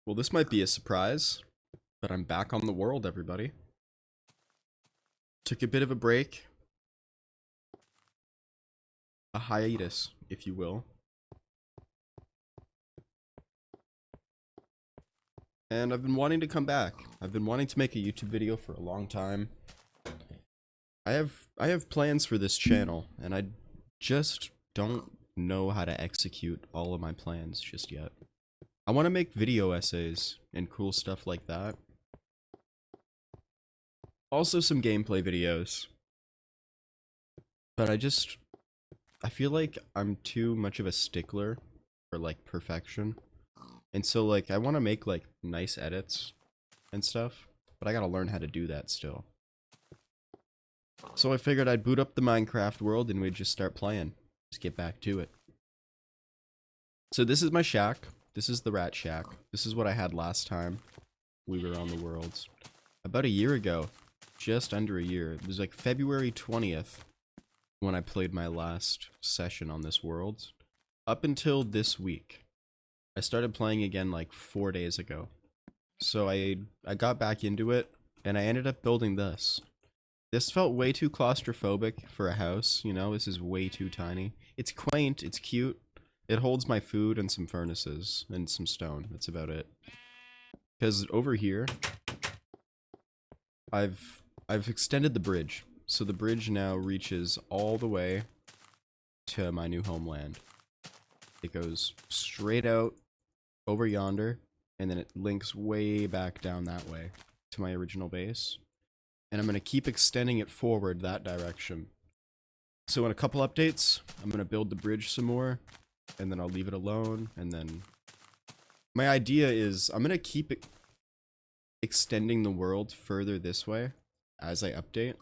Well, this might be a surprise, but I'm back on the world, everybody. Took a bit of a break. A hiatus, if you will. And I've been wanting to come back. I've been wanting to make a YouTube video for a long time. I have plans for this channel, and I just don't know how to execute all of my plans just yet. I want to make video essays and cool stuff like that. Also some gameplay videos. But I feel like I'm too much of a stickler for like perfection. And so like I want to make like nice edits and stuff, but I got to learn how to do that still. So I figured I'd boot up the Minecraft world and we'd just start playing. Just get back to it. So this is my shack. This is the rat shack. This is what I had last time we were on the worlds. About a year ago. Just under a year. It was like February 20th when I played my last session on this world. Up until this week. I started playing again like 4 days ago. So I got back into it and I ended up building this. This felt way too claustrophobic for a house, you know, this is way too tiny. It's quaint, it's cute. It holds my food and some furnaces and some stone. That's about it. Because over here, I've extended the bridge. So the bridge now reaches all the way to my new homeland. It goes straight out over yonder, and then it links way back down that way to my original base. And I'm going to keep extending it forward that direction. So in a couple updates, I'm going to build the bridge some more, and then I'll leave it alone, and then... My idea is, I'm going to keep it extending the world further this way as I update.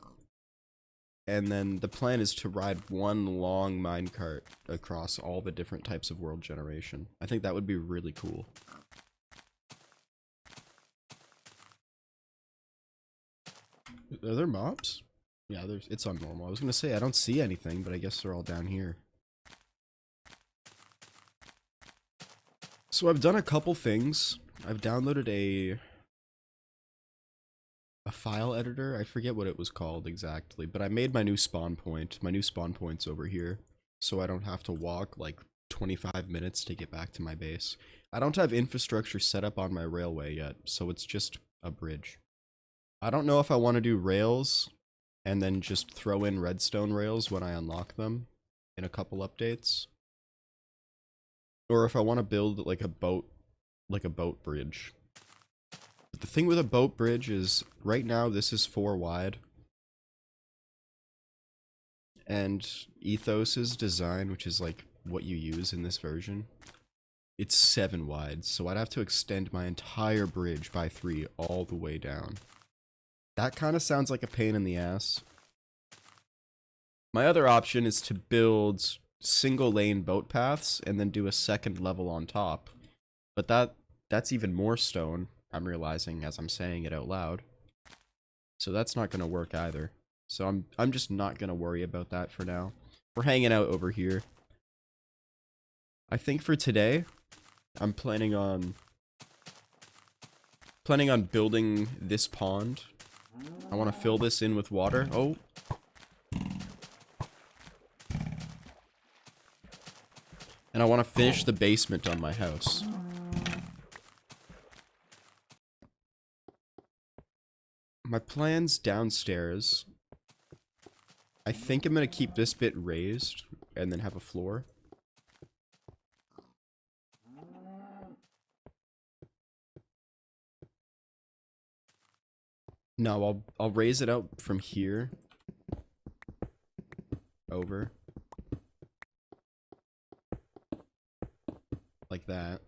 And then the plan is to ride one long minecart across all the different types of world generation. I think that would be really cool. Are there mobs? Yeah, it's on normal. I was gonna say, I don't see anything, but I guess they're all down here. So I've done a couple things. I've downloaded a file editor. I forget what it was called exactly, but I made my new spawn point. My new spawn point's over here, so I don't have to walk like 25 minutes to get back to my base. I don't have infrastructure set up on my railway yet, so it's just a bridge. I don't know if I want to do rails and then just throw in redstone rails when I unlock them in a couple updates. Or if I want to build like a boat bridge. But the thing with a boat bridge is right now this is 4 wide. And Ethos's design, which is like what you use in this version, it's 7 wide. So I'd have to extend my entire bridge by 3 all the way down. That kind of sounds like a pain in the ass. My other option is to build single lane boat paths and then do a second level on top. But that's even more stone, I'm realizing as I'm saying it out loud. So that's not going to work either. So I'm just not going to worry about that for now. We're hanging out over here. I think for today, I'm planning on building this pond. I want to fill this in with water. Oh. And I want to finish the basement on my house. My plans downstairs. I think I'm going to keep this bit raised and then have a floor. No, I'll raise it out from here over like that.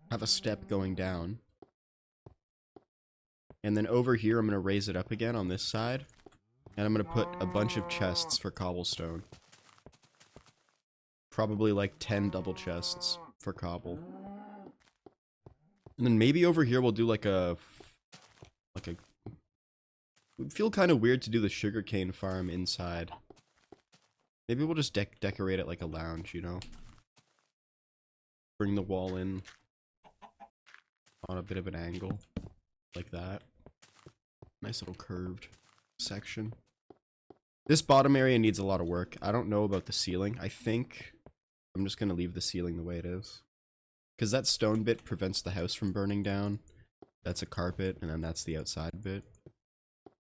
Have a step going down. And then over here I'm going to raise it up again on this side. And I'm going to put a bunch of chests for cobblestone. Probably like 10 double chests for cobble. And then maybe over here we'll do like a... It would feel kind of weird to do the sugarcane farm inside. Maybe we'll just decorate it like a lounge, you know? Bring the wall in. on a bit of an angle. Like that. Nice little curved section. This bottom area needs a lot of work. I don't know about the ceiling. I think I'm just gonna leave the ceiling the way it is. Because that stone bit prevents the house from burning down. That's a carpet, and then that's the outside bit.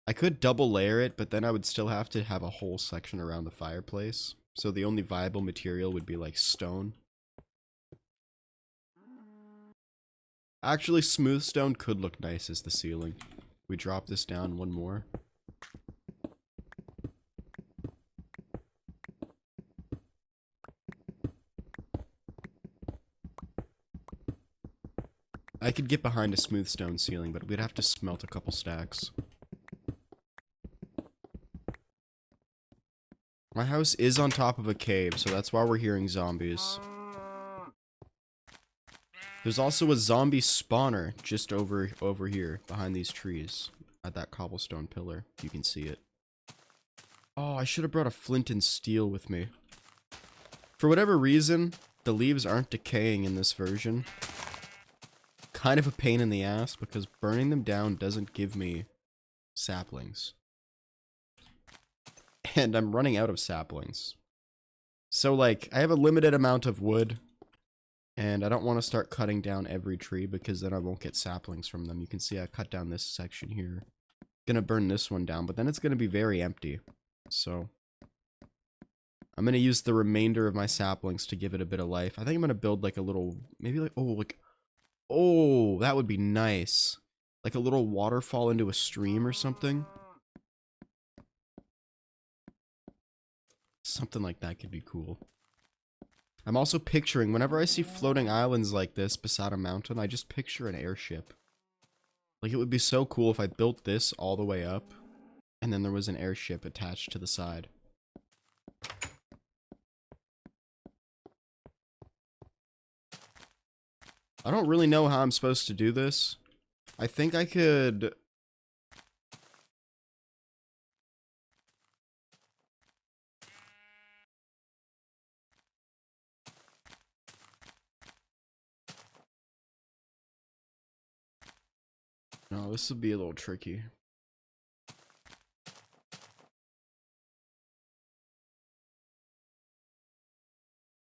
I could double layer it, but then I would still have to have a whole section around the fireplace. So the only viable material would be like stone. Actually, smooth stone could look nice as the ceiling. We drop this down one more. I could get behind a smooth stone ceiling, but we'd have to smelt a couple stacks. My house is on top of a cave, so that's why we're hearing zombies. There's also a zombie spawner just over here, behind these trees. At that cobblestone pillar. You can see it. Oh, I should have brought a flint and steel with me. For whatever reason, the leaves aren't decaying in this version. Kind of a pain in the ass, because burning them down doesn't give me saplings. And I'm running out of saplings. So, like, I have a limited amount of wood. And I don't want to start cutting down every tree, because then I won't get saplings from them. You can see I cut down this section here. Gonna burn this one down, but then it's gonna be very empty. So I'm gonna use the remainder of my saplings to give it a bit of life. I think I'm gonna build like a little, maybe like, oh, that would be nice. Like a little waterfall into a stream or something. Something like that could be cool. I'm also picturing, whenever I see floating islands like this beside a mountain, I just picture an airship. Like, it would be so cool if I built this all the way up, and then there was an airship attached to the side. I don't really know how I'm supposed to do this. I think I could... No, this would be a little tricky.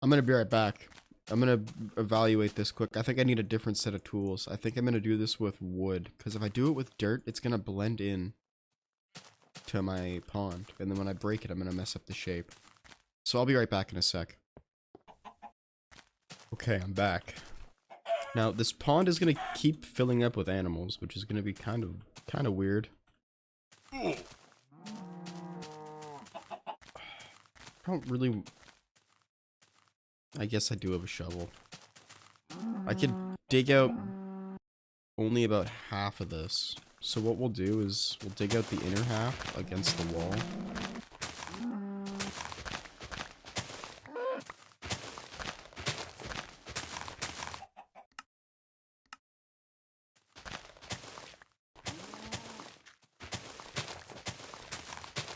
I'm gonna be right back. I'm gonna evaluate this quick. I think I need a different set of tools. I think I'm gonna do this with wood, because if I do it with dirt, it's gonna blend in to my pond, and then when I break it, I'm gonna mess up the shape. So I'll be right back in a sec. Okay, I'm back. Now, this pond is gonna keep filling up with animals, which is gonna be kind of weird. I don't really... I guess I do have a shovel. I could dig out only about half of this. So what we'll do is we'll dig out the inner half against the wall.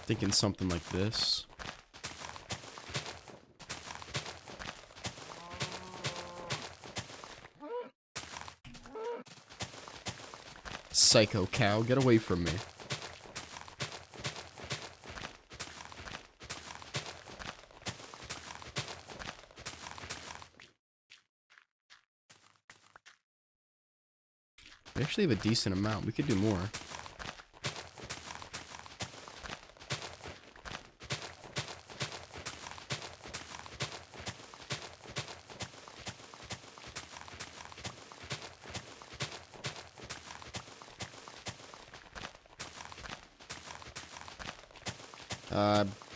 Thinking something like this. Psycho cow, get away from me. We actually have a decent amount. We could do more.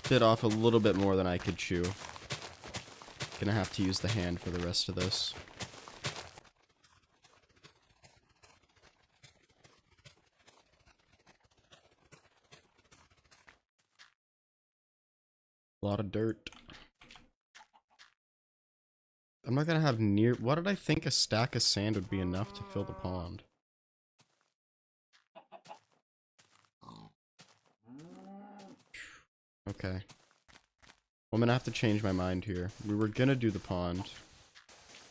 Bit off a little bit more than I could chew. Gonna have to use the hand for the rest of this. A lot of dirt. I'm not gonna have near... What did I think a stack of sand would be enough to fill the pond? Okay. Well, I'm gonna have to change my mind here. We were gonna do the pond.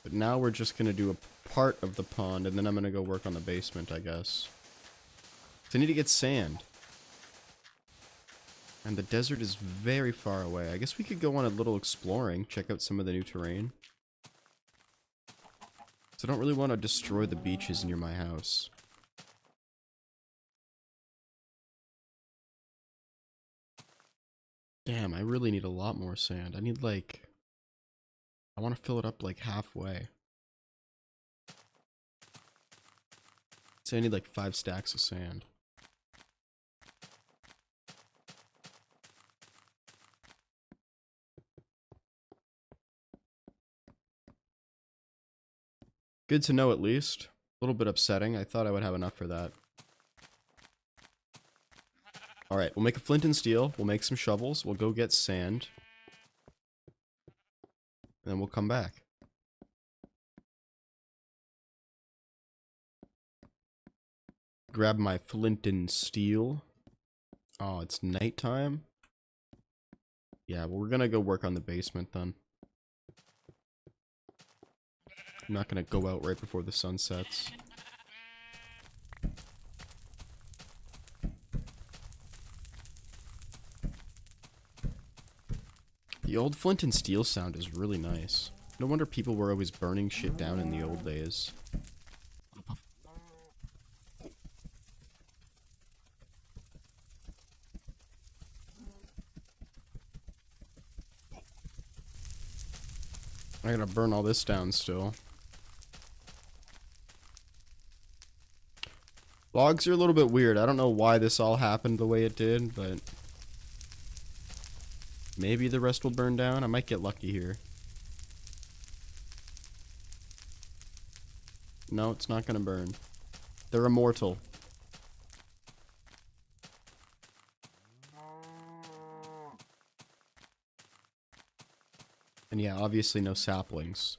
But now we're just gonna do a part of the pond, and then I'm gonna go work on the basement, I guess. So I need to get sand. And the desert is very far away. I guess we could go on a little exploring, check out some of the new terrain. So I don't really want to destroy the beaches near my house. Damn, I really need a lot more sand. I need like... I want to fill it up like halfway. So I need like 5 stacks of sand. Good to know at least. A little bit upsetting. I thought I would have enough for that. Alright, we'll make a flint and steel. We'll make some shovels. We'll go get sand. And then we'll come back. Grab my flint and steel. Oh, it's nighttime? Yeah, well, we're gonna go work on the basement then. I'm not gonna go out right before the sun sets. The old flint and steel sound is really nice. No wonder people were always burning shit down in the old days. I gotta burn all this down still. Logs are a little bit weird. I don't know why this all happened the way it did, but... maybe the rest will burn down. I might get lucky here. No, it's not gonna burn. They're immortal. And yeah, obviously no saplings.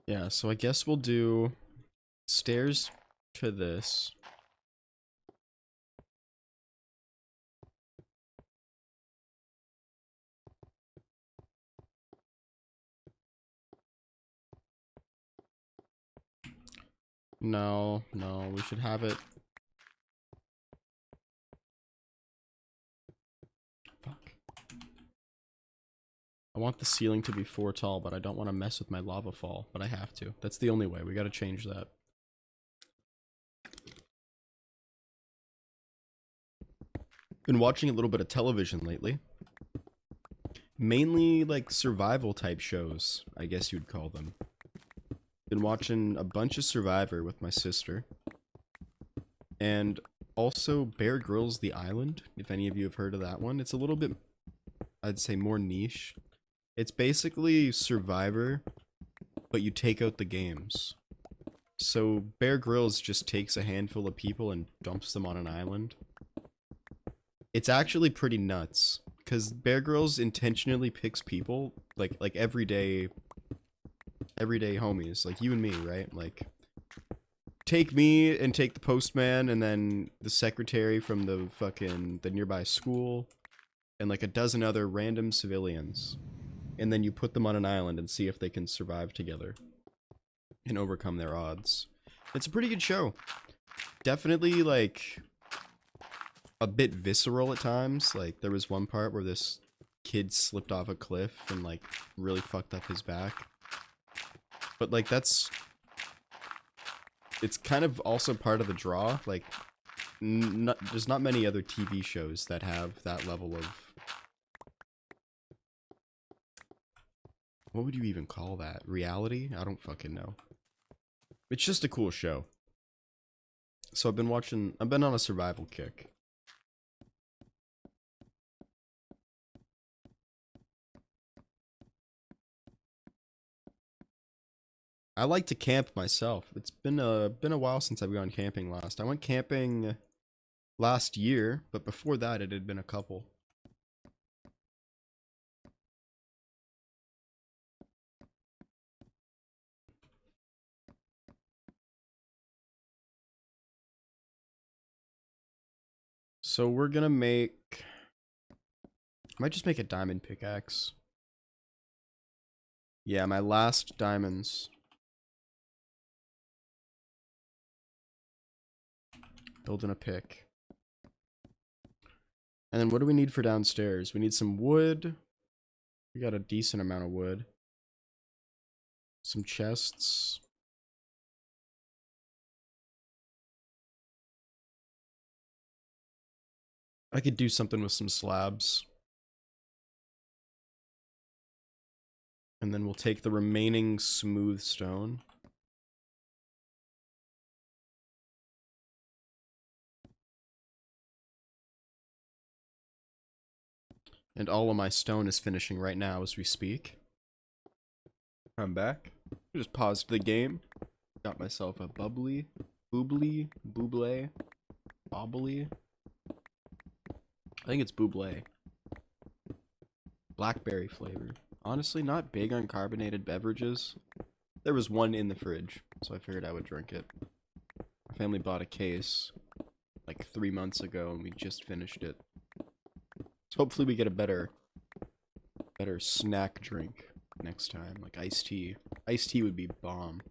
Yeah, so I guess we'll do stairs to this. No, no, we should have it. Fuck. I want the ceiling to be 4 tall, but I don't want to mess with my lava fall, but I have to. That's the only way. We gotta change that. Been watching a little bit of television lately. Mainly like survival type shows, I guess you'd call them. Been watching a bunch of Survivor with my sister. And also Bear Grylls The Island, if any of you have heard of that one. It's a little bit, I'd say, more niche. It's basically Survivor, but you take out the games. So Bear Grylls just takes a handful of people and dumps them on an island. It's actually pretty nuts, because Bear Grylls intentionally picks people, like everyday homies, like you and me, right? Like, take me and take the postman and then the secretary from the nearby school and like a dozen other random civilians. And then you put them on an island and see if they can survive together and overcome their odds. It's a pretty good show. Definitely like a bit visceral at times. Like there was one part where this kid slipped off a cliff and like really fucked up his back. But like it's kind of also part of the draw. Like there's not many other TV shows that have that level of, what would you even call that? Reality? I don't fucking know. It's just a cool show. So I've been on a survival kick. I like to camp myself. It's been a while since I've gone camping last. I went camping last year, but before that it had been a couple. So we're gonna make... I might just make a diamond pickaxe. Yeah, my last diamonds. Building a pick. And then what do we need for downstairs? We need some wood. We got a decent amount of wood. Some chests. I could do something with some slabs. And then we'll take the remaining smooth stone. And all of my stone is finishing right now as we speak. I'm back. I just paused the game. Got myself a bubbly, boobly, buble, bobbly. I think it's buble. Blackberry flavor. Honestly, not big on carbonated beverages. There was one in the fridge, so I figured I would drink it. My family bought a case like 3 months ago and we just finished it. So hopefully we get a better snack drink next time, like iced tea. Iced tea would be bomb.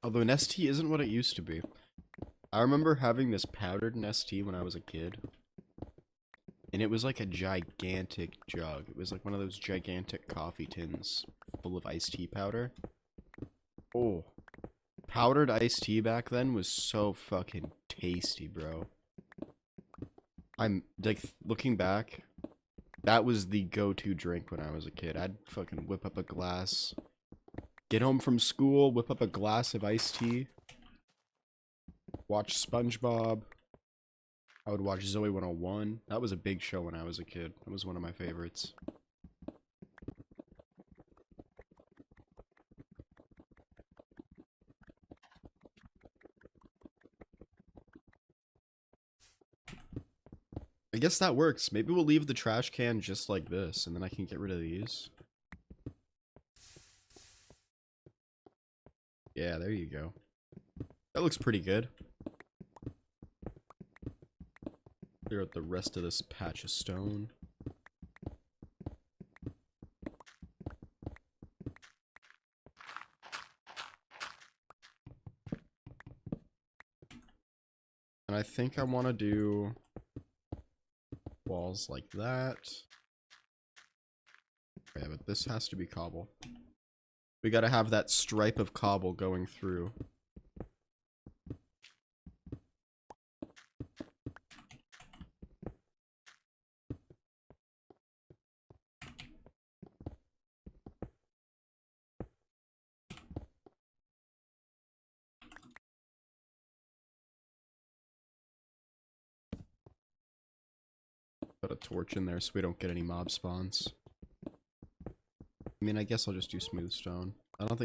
Although Nestea isn't what it used to be. I remember having this powdered Nestea when I was a kid. And it was like a gigantic jug. It was like one of those gigantic coffee tins full of iced tea powder. Oh. Powdered iced tea back then was so fucking tasty, bro. I'm, like, looking back, that was the go-to drink when I was a kid. I'd fucking whip up a glass, get home from school, whip up a glass of iced tea, watch SpongeBob. I would watch Zoe 101. That was a big show when I was a kid. That was one of my favorites. I guess that works. Maybe we'll leave the trash can just like this, and then I can get rid of these. Yeah, there you go. That looks pretty good. Clear out the rest of this patch of stone. And I think I want to do walls like that. Yeah, but this has to be cobble. We gotta have that stripe of cobble going through. Put a torch in there so we don't get any mob spawns. I mean, I guess I'll just do smooth stone. I don't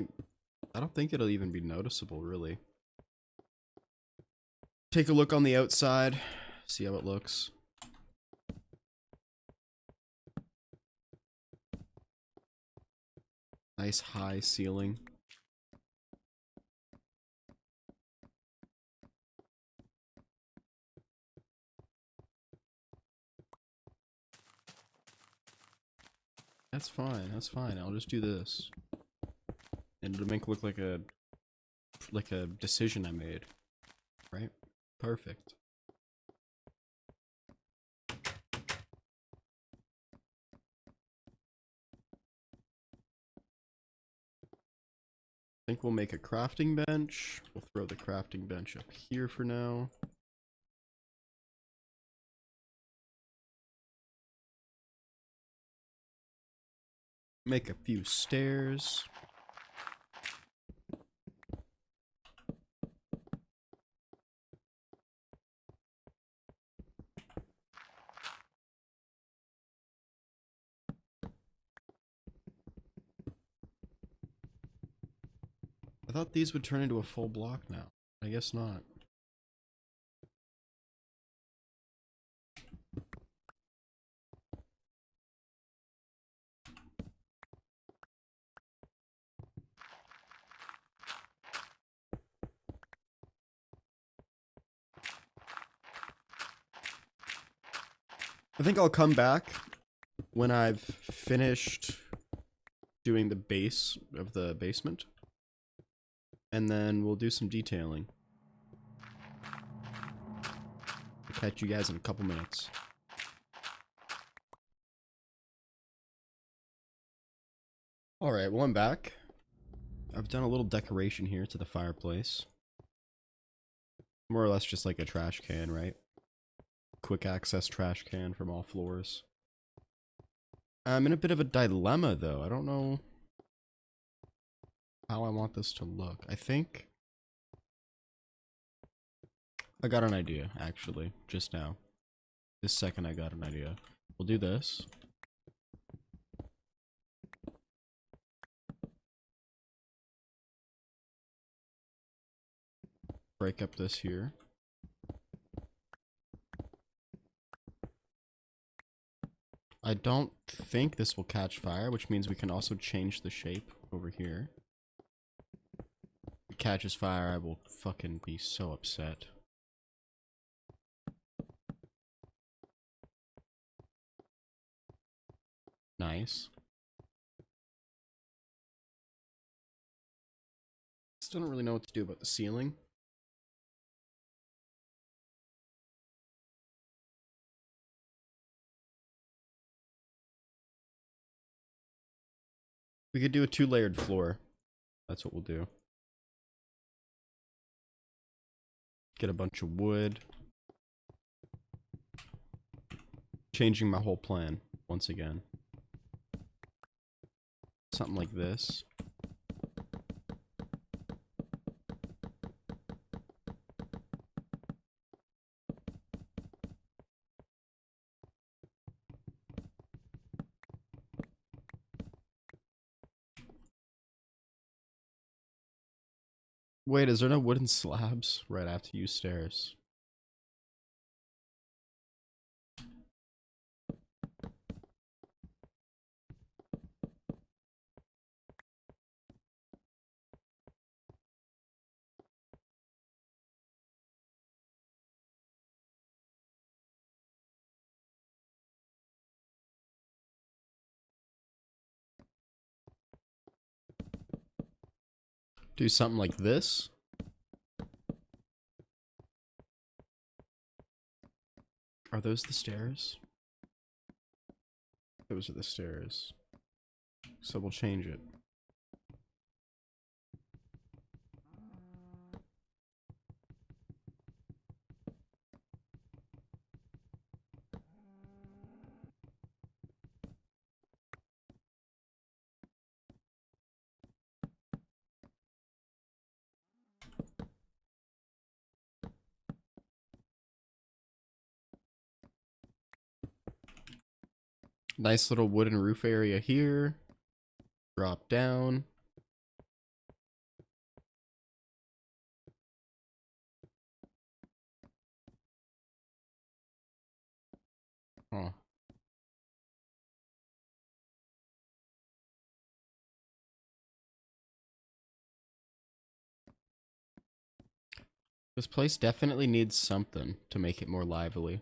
think it'll even be noticeable, really. Take a look on the outside, see how it looks. Nice high ceiling. That's fine, that's fine. I'll just do this. And it'll make it look like a decision I made. Right? Perfect. I think we'll make a crafting bench. We'll throw the crafting bench up here for now. Make a few stairs. I thought these would turn into a full block now. I guess not. I think I'll come back when I've finished doing the base of the basement. And then we'll do some detailing. I'll catch you guys in a couple minutes. Alright, well I'm back. I've done a little decoration here to the fireplace. More or less just like a trash can, right? Quick access trash can from all floors. I'm in a bit of a dilemma though. I don't know how I want this to look. I think I got an idea, actually, just now. This second I got an idea. We'll do this. Break up this here. I don't think this will catch fire, which means we can also change the shape over here. If it catches fire, I will fucking be so upset. Nice. Still don't really know what to do about the ceiling. We could do a 2-layered floor. That's what we'll do. Get a bunch of wood. Changing my whole plan once again. Something like this. Wait, is there no wooden slabs? Right, I have to use stairs. Do something like this. Are those the stairs? Those are the stairs. So we'll change it. Nice little wooden roof area here. Drop down. Huh. This place definitely needs something to make it more lively.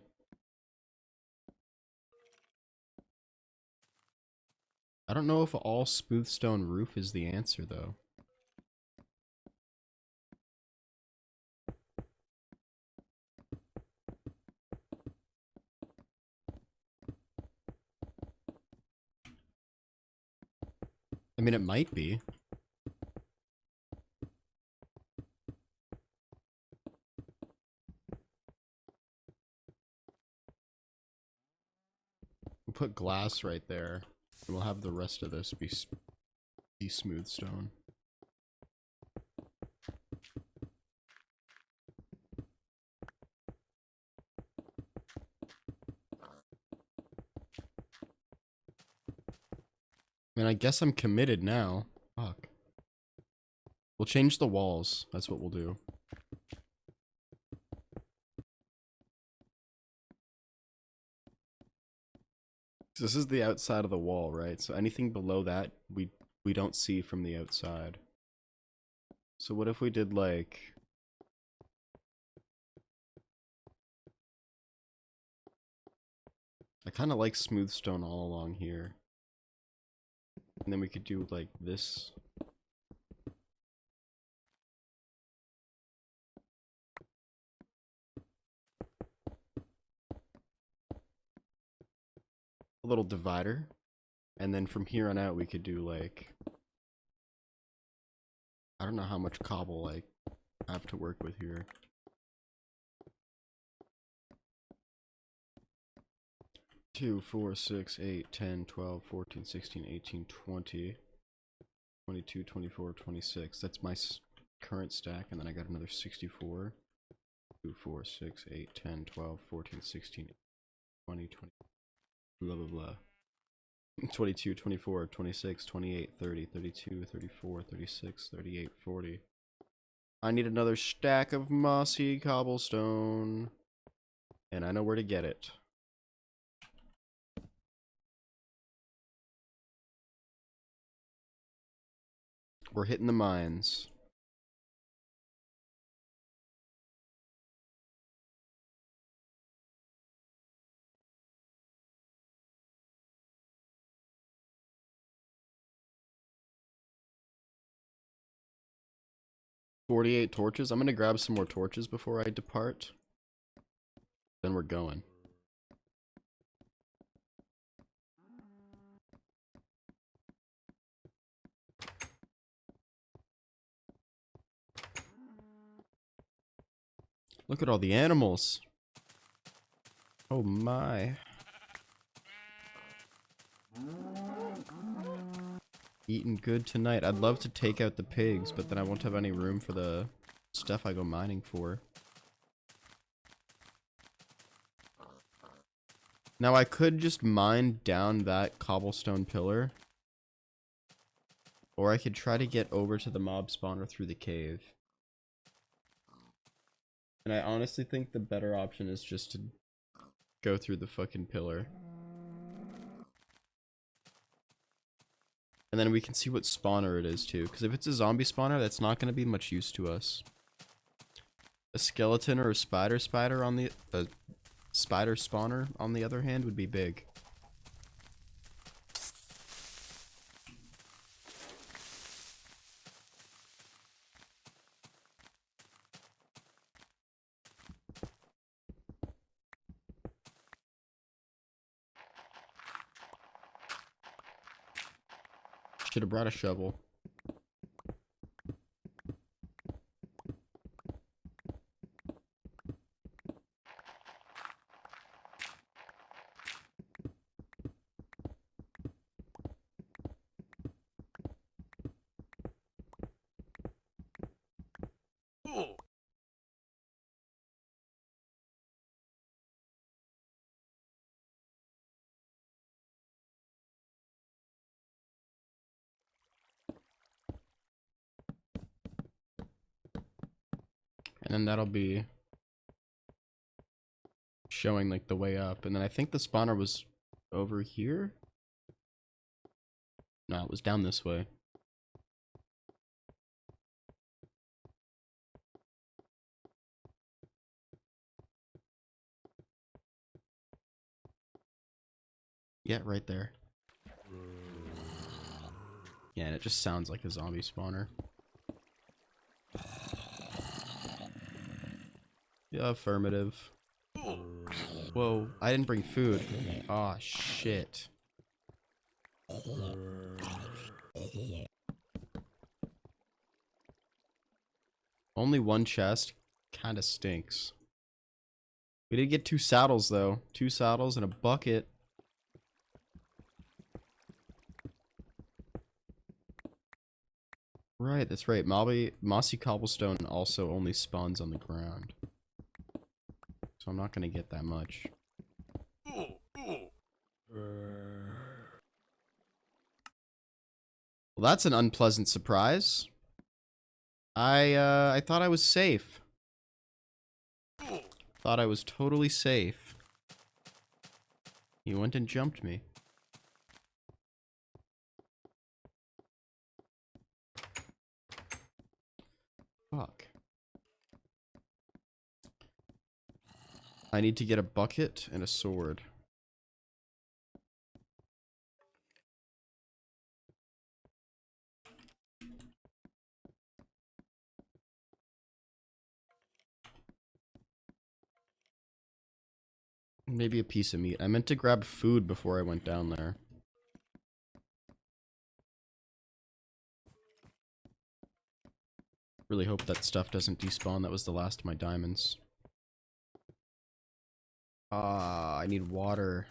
I don't know if all smooth stone roof is the answer, though. I mean, it might be. We'll put glass right there, and we'll have the rest of this be smooth stone. I mean, I guess I'm committed now. Fuck. We'll change the walls. That's what we'll do. This is the outside of the wall, right? So anything below that, we don't see from the outside. So what if we did like... I kind of like smooth stone all along here. And then we could do like this. A little divider. And then from here on out we could do like, I don't know how much cobble I have to work with here. 2, 4, 6, 8, 10, 12, 14, 16, 18, 20, 22, 24, 26. That's my current stack, and then I got another 64. 2, 4, 6, 8, 10, 12, 14, 16, 20, 20, blah blah blah. 22, 24, 26, 28, 30, 32, 34, 36, 38, 40. I need another stack of mossy cobblestone. And I know where to get it. We're hitting the mines. $48 torches. I'm gonna grab some more torches before I depart. Then we're going. Look at all the animals. Oh my. Eating good tonight. I'd love to take out the pigs, but then I won't have any room for the stuff I go mining for. Now I could just mine down that cobblestone pillar. Or I could try to get over to the mob spawner through the cave. And I honestly think the better option is just to go through the fucking pillar. And then we can see what spawner it is too. Because if it's a zombie spawner, that's not going to be much use to us. A skeleton or a spider on the... A spider spawner, on the other hand, would be big. Should have brought a shovel. And then that'll be showing like the way up. And then I think the spawner was over here. No, it was down this way. Yeah, right there. Yeah, and it just sounds like a zombie spawner. Yeah, affirmative. Whoa, I didn't bring food. Aw, shit. Only one chest. Kinda stinks. We did get 2 saddles, though. 2 saddles and a bucket. Right, that's right. Mossy cobblestone also only spawns on the ground. So I'm not gonna get that much. Well, that's an unpleasant surprise. I thought I was safe. Thought I was totally safe. He went and jumped me. Fuck. I need to get a bucket and a sword. Maybe a piece of meat. I meant to grab food before I went down there. Really hope that stuff doesn't despawn. That was the last of my diamonds. Ah, I need water.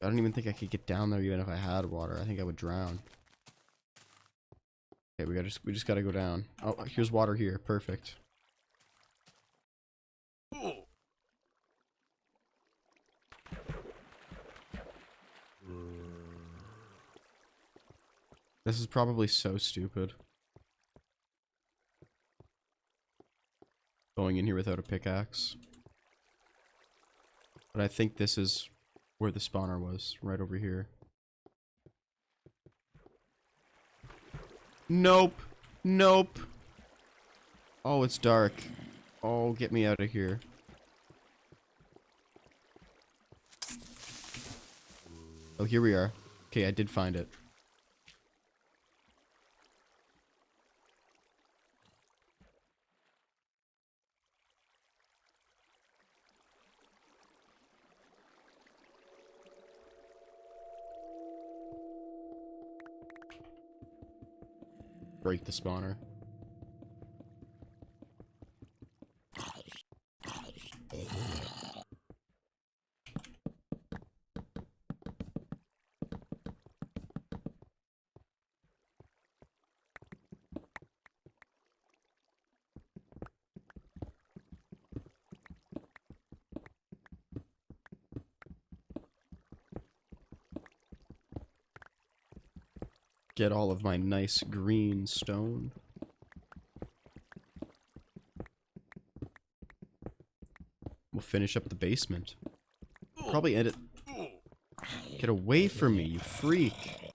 I don't even think I could get down there even if I had water. I think I would drown. Okay, we just gotta go down. Oh, here's water here. Perfect. This is probably so stupid. Going in here without a pickaxe. But I think this is where the spawner was. Right over here. Nope. Nope. Oh, it's dark. Oh, get me out of here. Oh, here we are. Okay, I did find it. Break the spawner. Get all of my nice green stone. We'll finish up the basement. Probably end it. Get away from me, you freak.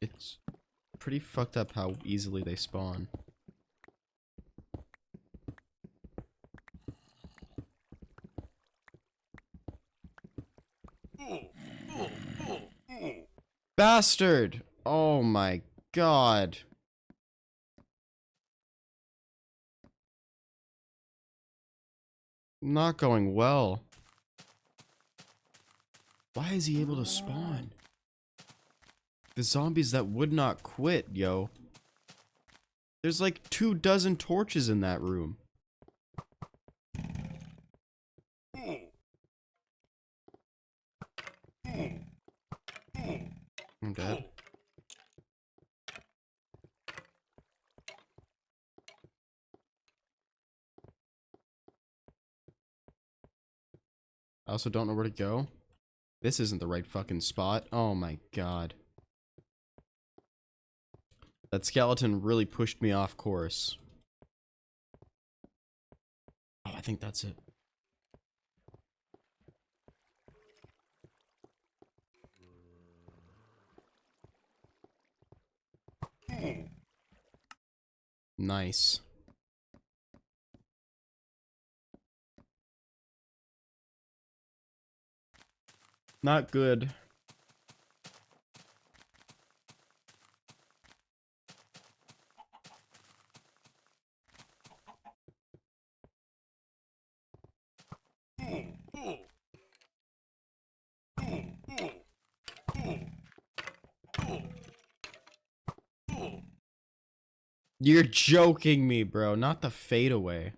It's pretty fucked up how easily they spawn. Bastard! Oh my god. Not going well. Why is he able to spawn? The zombies that would not quit, yo. There's like 24 torches in that room. I'm dead. I also don't know where to go. This isn't the right fucking spot. Oh my god. That skeleton really pushed me off course. Oh, I think that's it. Nice. Not good. You're joking me, bro. Not the fadeaway.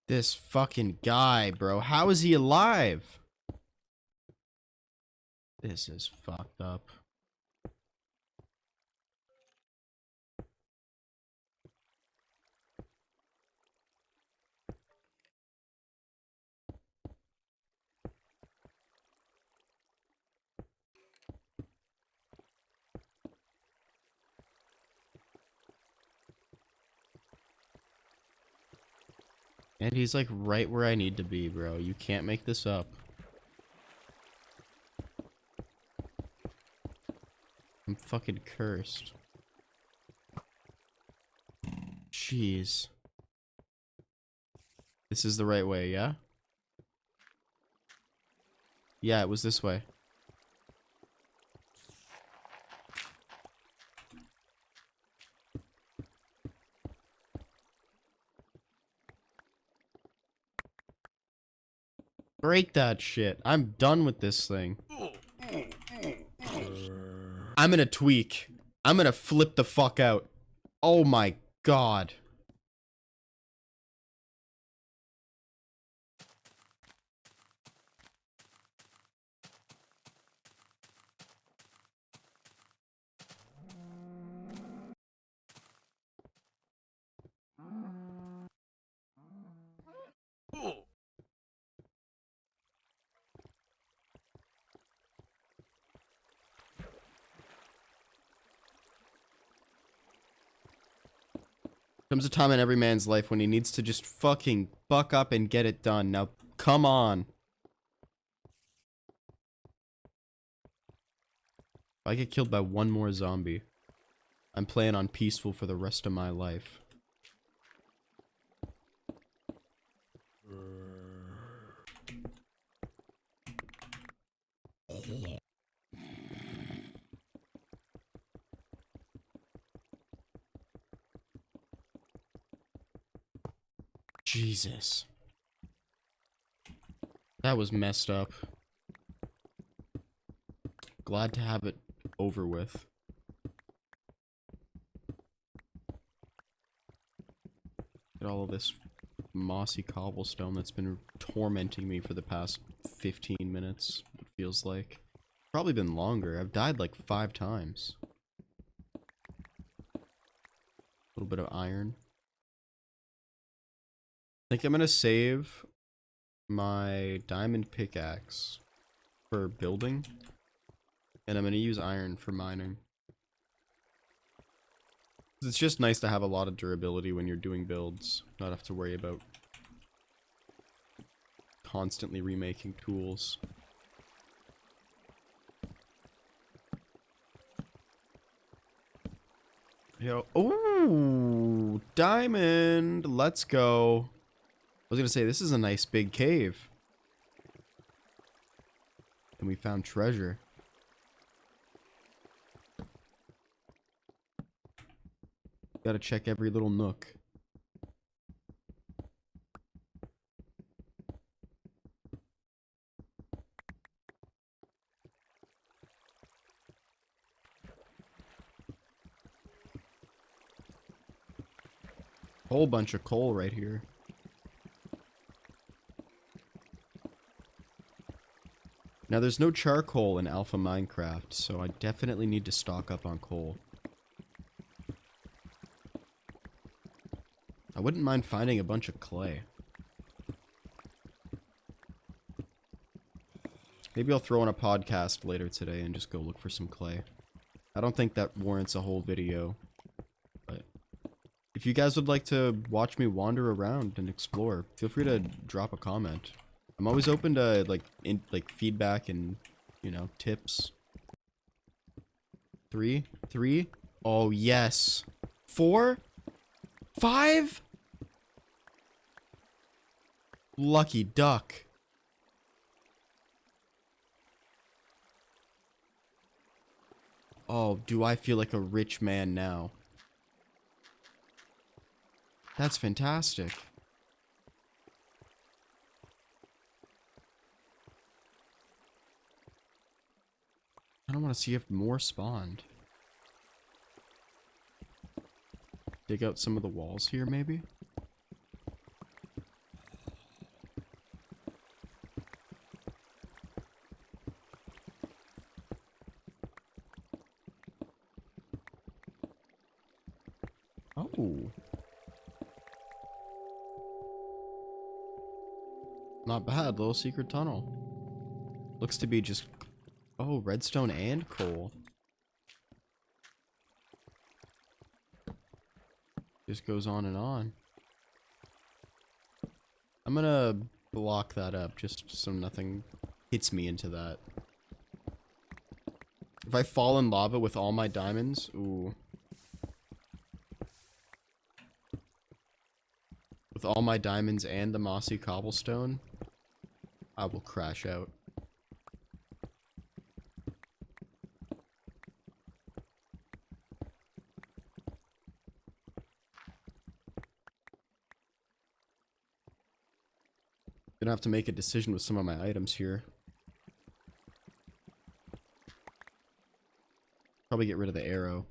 This fucking guy, bro. How is he alive? This is fucked up. And he's like right where I need to be, bro. You can't make this up. I'm fucking cursed. Jeez. This is the right way, yeah? Yeah, it was this way. Break that shit. I'm done with this thing. I'm gonna tweak. I'm gonna flip the fuck out. Oh my god. Comes a time in every man's life when he needs to just fucking buck up and get it done. Now, come on. If I get killed by one more zombie, I'm playing on peaceful for the rest of my life. Jesus. That was messed up. Glad to have it over with. Get all of this mossy cobblestone that's been tormenting me for the past 15 minutes, it feels like. Probably been longer. I've died like 5 times. A little bit of iron. I think I'm gonna save my diamond pickaxe for building, and I'm gonna use iron for mining. It's just nice to have a lot of durability when you're doing builds, not have to worry about constantly remaking tools. Yo, ooh, diamond, let's go. I was gonna say, this is a nice big cave. And we found treasure. Gotta check every little nook. Whole bunch of coal right here. Now there's no charcoal in Alpha Minecraft, so I definitely need to stock up on coal. I wouldn't mind finding a bunch of clay. Maybe I'll throw in a podcast later today and just go look for some clay. I don't think that warrants a whole video, but if you guys would like to watch me wander around and explore, feel free to drop a comment. I'm always open to like feedback and, you know, tips. 3? Oh yes. 4? 5? Lucky duck. Oh, do I feel like a rich man now? That's fantastic. I don't want to see if more spawned. Dig out some of the walls here, maybe? Oh. Not bad, little secret tunnel. Looks to be just... Oh, redstone and coal. Just goes on and on. I'm gonna block that up just so nothing hits me into that. If If I fall in lava with all my diamonds, ooh. With all my diamonds and the mossy cobblestone, I will crash out. Gonna have to make a decision with some of my items here. Probably get rid of the arrow.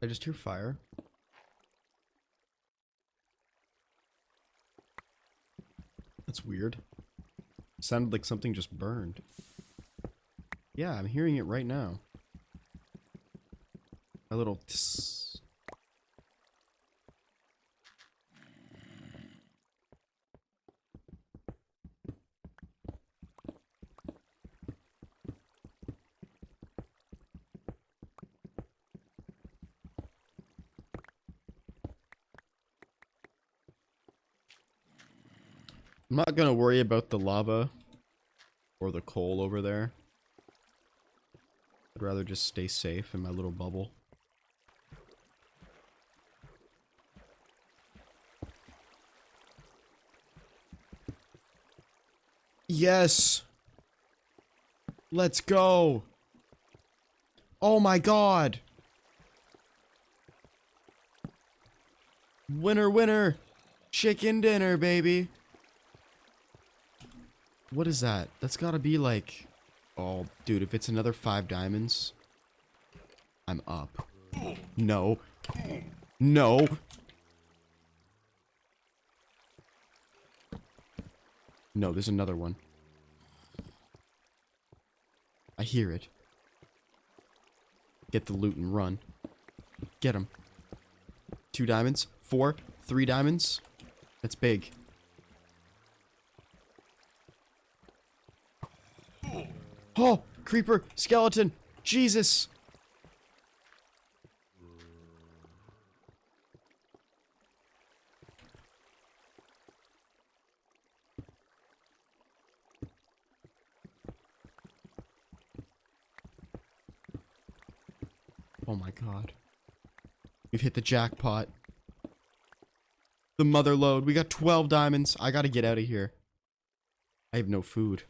I just hear fire. That's weird. Sounded like something just burned. Yeah, I'm hearing it right now. A little tss. I'm not gonna worry about the lava or the coal over there. I'd rather just stay safe in my little bubble. Yes! Let's go! Oh my god! Winner, winner! Chicken dinner, baby! What is that? That's gotta be like... Oh, dude, if it's another 5 diamonds... I'm up. No. No! No, there's another one. I hear it. Get the loot and run. Get him. 2 diamonds. 4. 3 diamonds. That's big. Oh! Creeper! Skeleton! Jesus! Oh my god. We've hit the jackpot. The mother lode. We got 12 diamonds. I gotta get out of here. I have no food.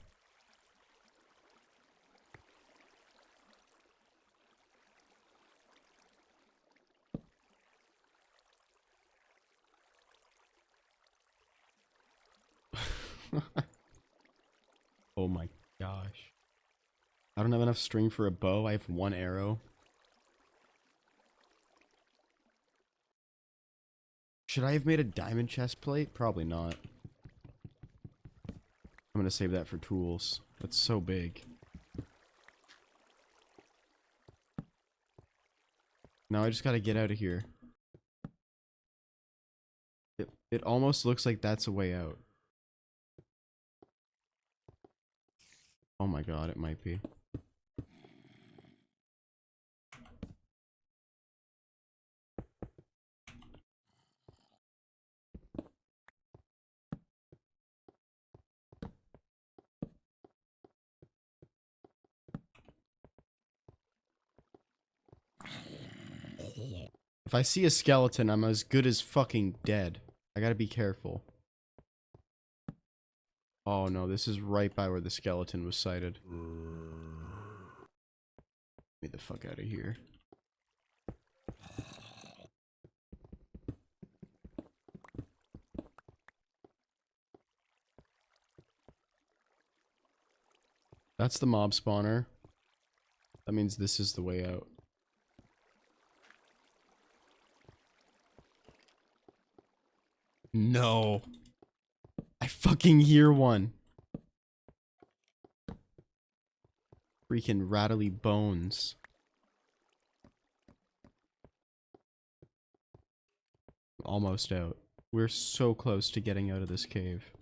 Oh my gosh. I don't have enough string for a bow. I have 1 arrow. Should I have made a diamond chest plate? Probably not. I'm gonna save that for tools. That's so big. Now I just gotta get out of here. It almost looks like that's a way out. Oh my god, it might be. If I see a skeleton, I'm as good as fucking dead. I gotta be careful. Oh no, this is right by where the skeleton was sighted. Get me the fuck out of here. That's the mob spawner. That means this is the way out. No. I fucking hear one. Freaking rattly bones. Almost out. We're so close to getting out of this cave.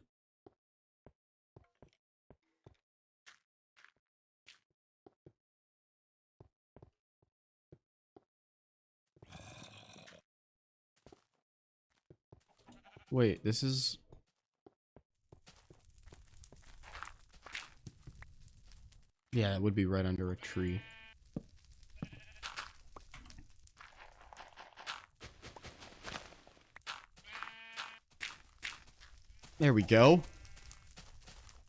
Wait, this is... Yeah, it would be right under a tree. There we go.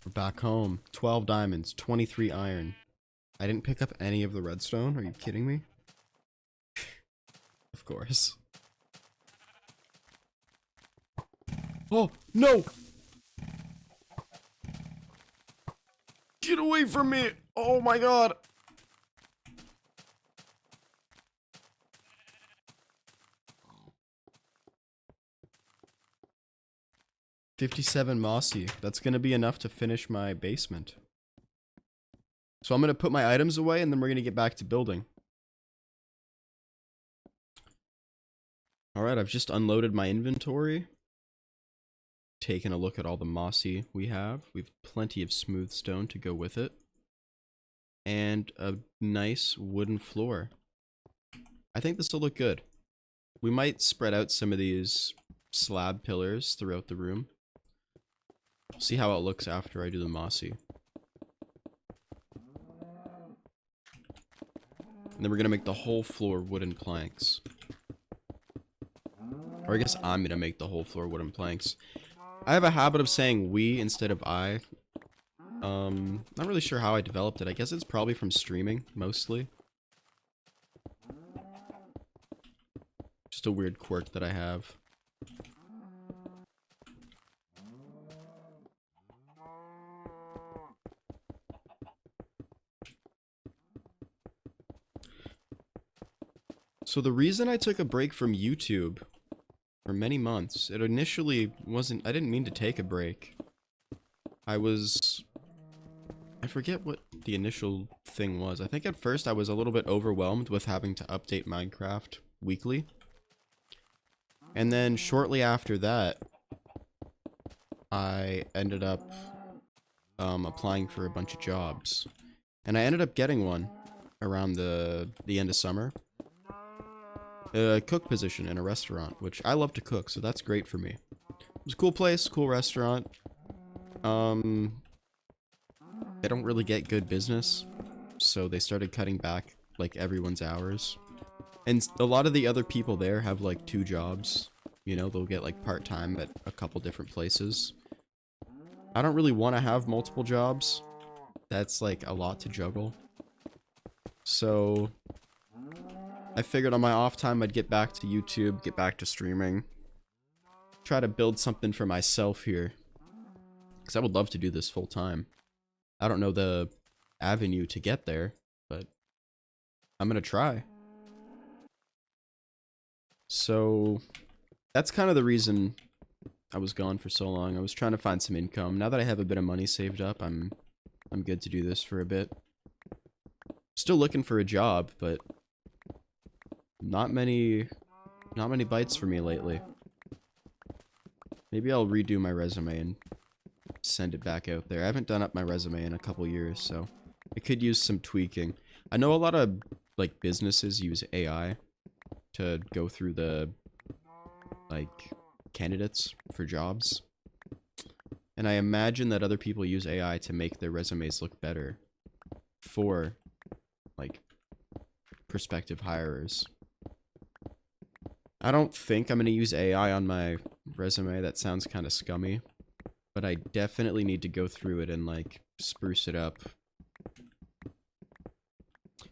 We're back home. 12 diamonds, 23 iron. I didn't pick up any of the redstone. Are you kidding me? Of course. Oh, no! Get away from me! Oh my god! $57 mossy. That's gonna be enough to finish my basement. So I'm gonna put my items away and then we're gonna get back to building. Alright, I've just unloaded my inventory. Taken a look at all the mossy we have. We've plenty of smooth stone to go with it. And a nice wooden floor. I think this will look good. We might spread out some of these slab pillars throughout the room. See how it looks after I do the mossy. And then we're gonna make the whole floor wooden planks. Or I guess I'm gonna make the whole floor wooden planks. I have a habit of saying we instead of I. Not really sure how I developed it. I guess it's probably from streaming, mostly. Just a weird quirk that I have. So the reason I took a break from YouTube for many months, it initially wasn't, I didn't mean to take a break. I forget what the initial thing was. I think at first I was a little bit overwhelmed with having to update Minecraft weekly. And then shortly after that, I ended up applying for a bunch of jobs. And I ended up getting one around the end of summer. A cook position in a restaurant, which I love to cook, so that's great for me. It was a cool place, cool restaurant. They don't really get good business, so they started cutting back, like, everyone's hours. And a lot of the other people there have, like, 2 jobs. You know, they'll get, like, part-time at a couple different places. I don't really want to have multiple jobs. That's, like, a lot to juggle. So I figured on my off time I'd get back to YouTube, get back to streaming. Try to build something for myself here. Because I would love to do this full time. I don't know the avenue to get there, but I'm gonna try. So that's kind of the reason I was gone for so long. I was trying to find some income. Now that I have a bit of money saved up, I'm good to do this for a bit. Still looking for a job, but not many bites for me lately. Maybe I'll redo my resume and send it back out there. I haven't done up my resume in a couple years, so it could use some tweaking. I know a lot of, like, businesses use AI to go through the, like, candidates for jobs. And I imagine that other people use AI to make their resumes look better for, like, prospective hirers. I don't think I'm going to use AI on my resume. That sounds kind of scummy. But I definitely need to go through it and, like, spruce it up.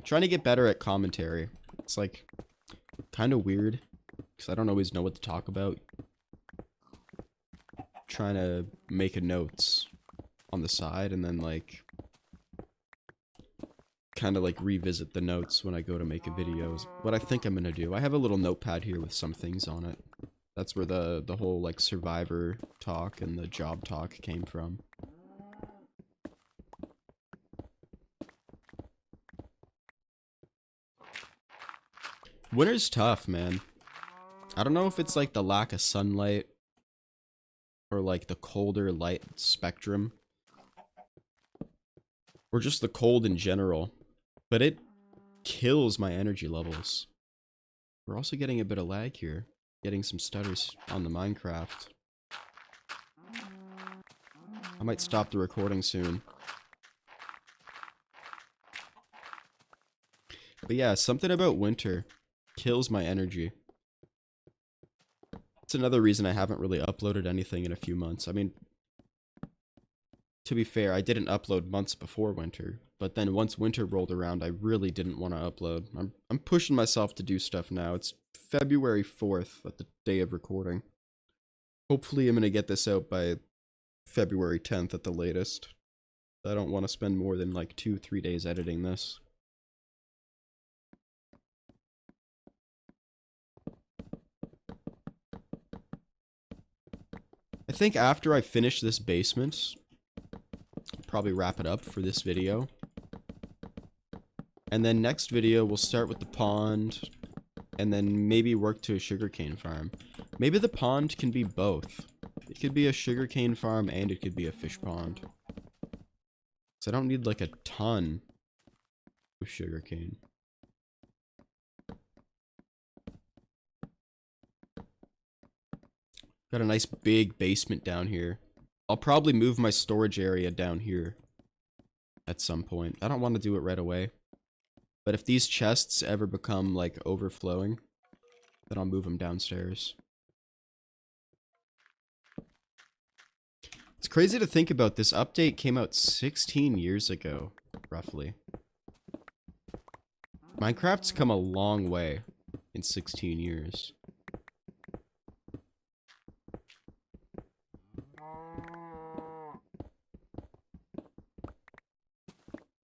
Trying to get better at commentary. It's, like, kind of weird. Because I don't always know what to talk about. Trying to make a notes on the side and then, like, kind of, like, revisit the notes when I go to make a video. Is what I think I'm going to do. I have a little notepad here with some things on it. That's where the whole, like, survivor talk and the job talk came from. Winter's tough, man. I don't know if it's, like, the lack of sunlight or, like, the colder light spectrum or just the cold in general, but it kills my energy levels. We're also getting a bit of lag here. Getting some stutters on the Minecraft. I might stop the recording soon. But yeah, something about winter kills my energy. It's another reason I haven't really uploaded anything in a few months. I mean, to be fair, I didn't upload months before winter, but then once winter rolled around, I really didn't want to upload. I'm pushing myself to do stuff now. It's February 4th at the day of recording. Hopefully I'm going to get this out by February 10th at the latest. I don't want to spend more than like 2-3 days editing this. I think after I finish this basement, I'll probably wrap it up for this video. And then next video, we'll start with the pond, and then maybe work to a sugarcane farm. Maybe the pond can be both. It could be a sugarcane farm, and it could be a fish pond. So I don't need like a ton of sugarcane. Got a nice big basement down here. I'll probably move my storage area down here at some point. I don't want to do it right away. But if these chests ever become like overflowing, then I'll move them downstairs. It's crazy to think about. This update came out 16 years ago, roughly. Minecraft's come a long way in 16 years.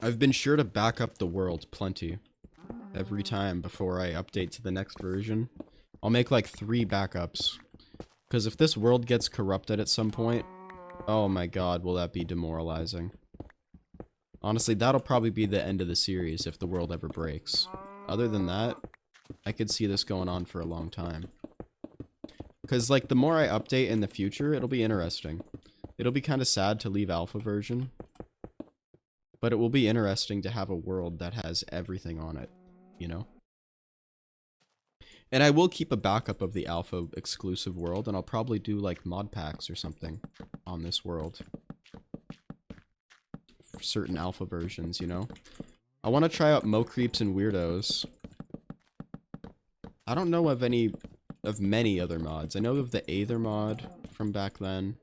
I've been sure to back up the world plenty every time before I update to the next version. I'll make like 3 backups. Because if this world gets corrupted at some point, oh my god, will that be demoralizing. Honestly, that'll probably be the end of the series if the world ever breaks. Other than that, I could see this going on for a long time. Because like the more I update in the future, it'll be interesting. It'll be kind of sad to leave alpha version. But it will be interesting to have a world that has everything on it, you know? And I will keep a backup of the alpha exclusive world, and I'll probably do like mod packs or something on this world. For certain alpha versions, you know? I want to try out Mo Creeps and Weirdos. I don't know of many other mods. I know of the Aether mod from back then.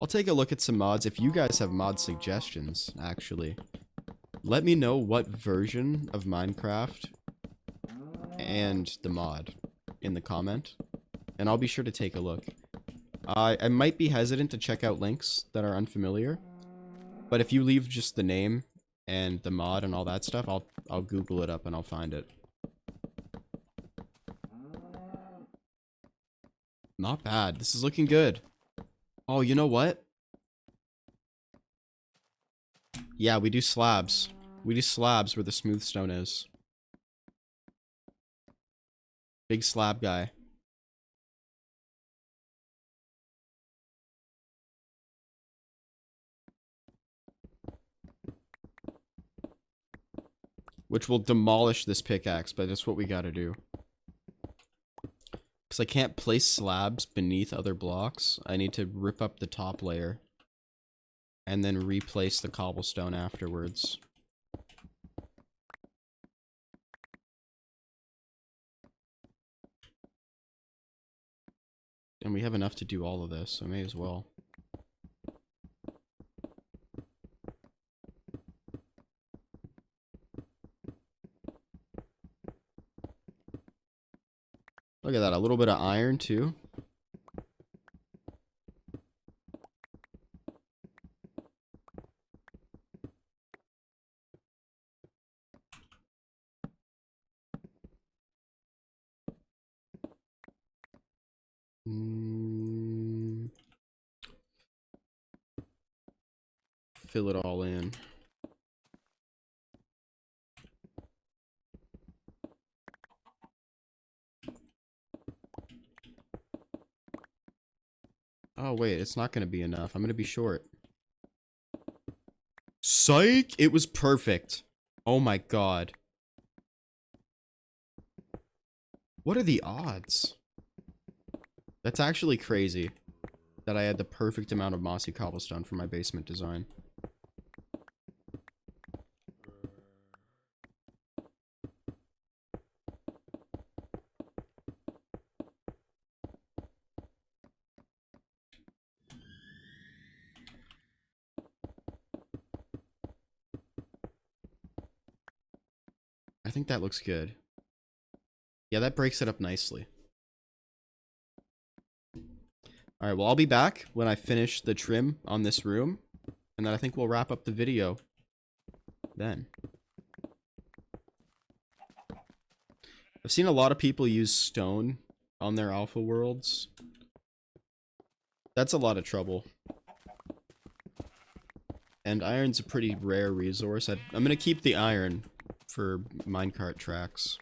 I'll take a look at some mods. If you guys have mod suggestions, actually, let me know what version of Minecraft and the mod in the comment, and I'll be sure to take a look. I might be hesitant to check out links that are unfamiliar, but if you leave just the name and the mod and all that stuff, I'll Google it up and I'll find it. Not bad. This is looking good. Oh, you know what? Yeah, we do slabs. We do slabs where the smooth stone is. Big slab guy. Which will demolish this pickaxe, but that's what we gotta do. Because I can't place slabs beneath other blocks. I need to rip up the top layer. And then replace the cobblestone afterwards. And we have enough to do all of this, so may as well. Look at that, a little bit of iron too. Fill it all in. Oh wait, it's not gonna be enough. I'm gonna be short. Psych! It was perfect. Oh my god. What are the odds? That's actually crazy that I had the perfect amount of mossy cobblestone for my basement design. I think that looks good. Yeah, that breaks it up nicely. Alright, well, I'll be back when I finish the trim on this room. And then I think we'll wrap up the video then. I've seen a lot of people use stone on their alpha worlds. That's a lot of trouble. And iron's a pretty rare resource. I'm gonna keep the iron for minecart tracks.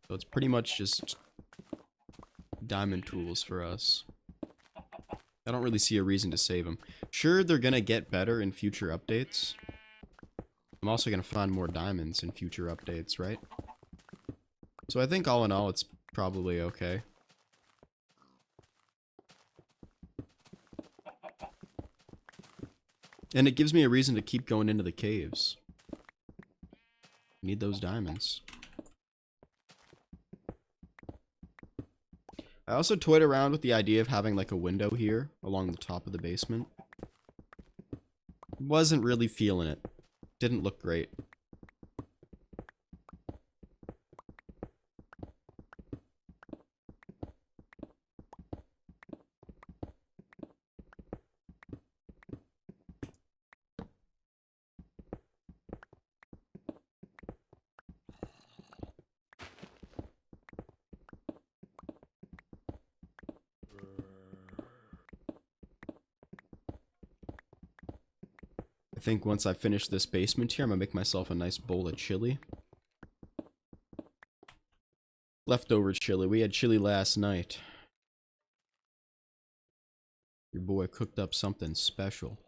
So it's pretty much just diamond tools for us. I don't really see a reason to save them. Sure, they're gonna get better in future updates. I'm also gonna find more diamonds in future updates, right? So I think all in all, it's probably okay. And it gives me a reason to keep going into the caves. Need those diamonds. I also toyed around with the idea of having like a window here along the top of the basement. Wasn't really feeling it. Didn't look great. I think once I finish this basement here, I'm gonna make myself a nice bowl of chili. Leftover chili. We had chili last night. Your boy cooked up something special.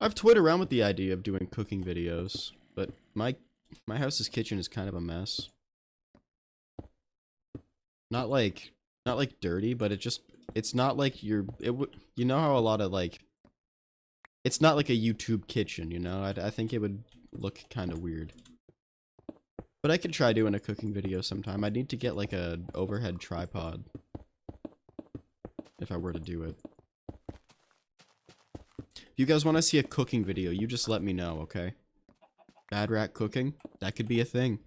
I've toyed around with the idea of doing cooking videos, but my house's kitchen is kind of a mess. Not like dirty, but it's not like you know how a lot of like, it's not like a YouTube kitchen, you know? I think it would look kind of weird. But I could try doing a cooking video sometime. I'd need to get like a overhead tripod if I were to do it. If you guys want to see a cooking video, you just let me know, okay? Bad rat cooking? That could be a thing.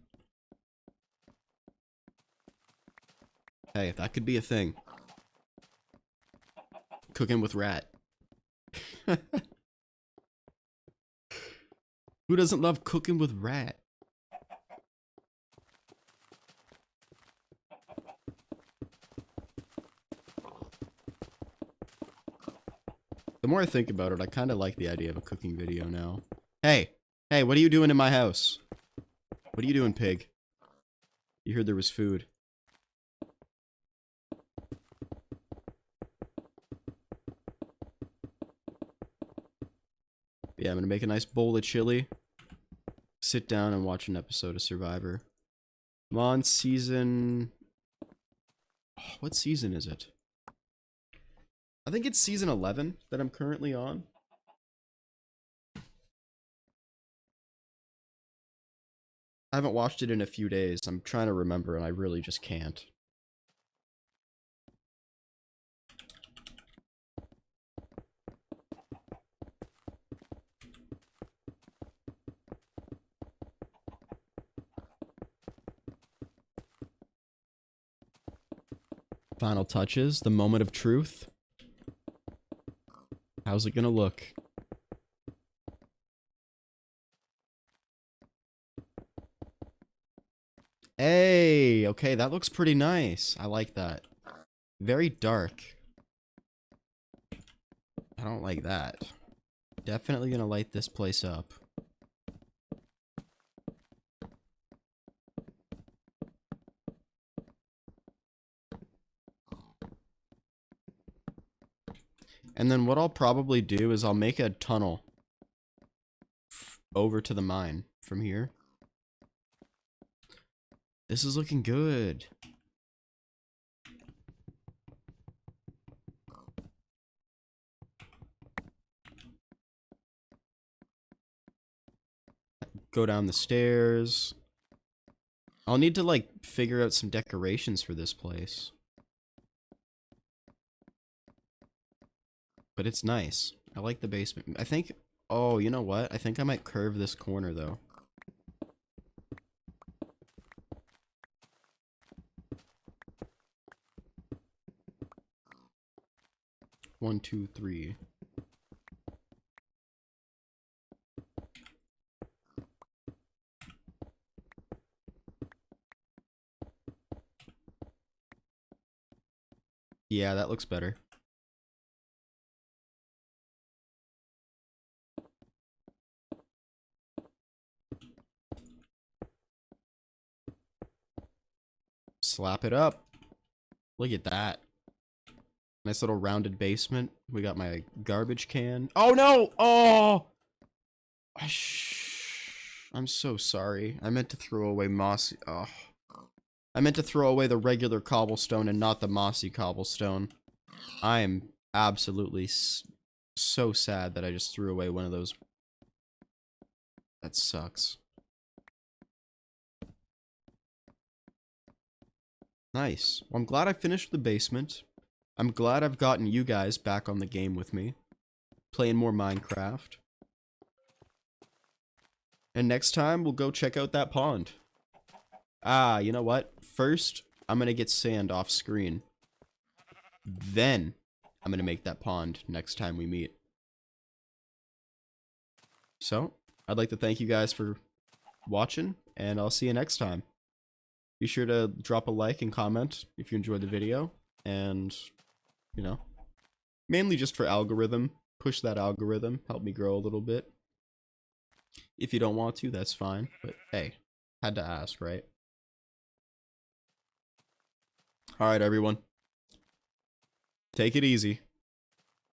Hey, that could be a thing. Cooking with rat. Who doesn't love cooking with rat? The more I think about it, I kind of like the idea of a cooking video now. Hey! Hey, what are you doing in my house? What are you doing, pig? You heard there was food. Yeah, I'm gonna make a nice bowl of chili. Sit down and watch an episode of Survivor. I'm on season... Oh, what season is it? I think it's season 11 that I'm currently on. I haven't watched it in a few days. I'm trying to remember and I really just can't. Final touches, the moment of truth. How's it gonna look? Hey, okay, that looks pretty nice. I like that. Very dark. I don't like that. Definitely gonna light this place up. And then what I'll probably do is I'll make a tunnel over to the mine from here. This is looking good. Go down the stairs. I'll need to, like, figure out some decorations for this place. But it's nice. I like the basement. I think... Oh, you know what? I think I might curve this corner, though. One, two, three. Yeah, that looks better. Slap it up. Look at that. Nice little rounded basement. We got my garbage can. Oh no! Oh! I'm so sorry. I meant to throw away mossy. Oh. I meant to throw away the regular cobblestone and not the mossy cobblestone. I am absolutely so sad that I just threw away one of those. That sucks. Nice. Well, I'm glad I finished the basement. I'm glad I've gotten you guys back on the game with me. Playing more Minecraft. And next time, we'll go check out that pond. Ah, you know what? First, I'm gonna get sand off screen. Then, I'm gonna make that pond next time we meet. So, I'd like to thank you guys for watching, and I'll see you next time. Be sure to drop a like and comment if you enjoyed the video, and, you know, mainly just for algorithm. Push that algorithm, help me grow a little bit. If you don't want to, that's fine, but hey, had to ask, right? Alright, everyone. Take it easy.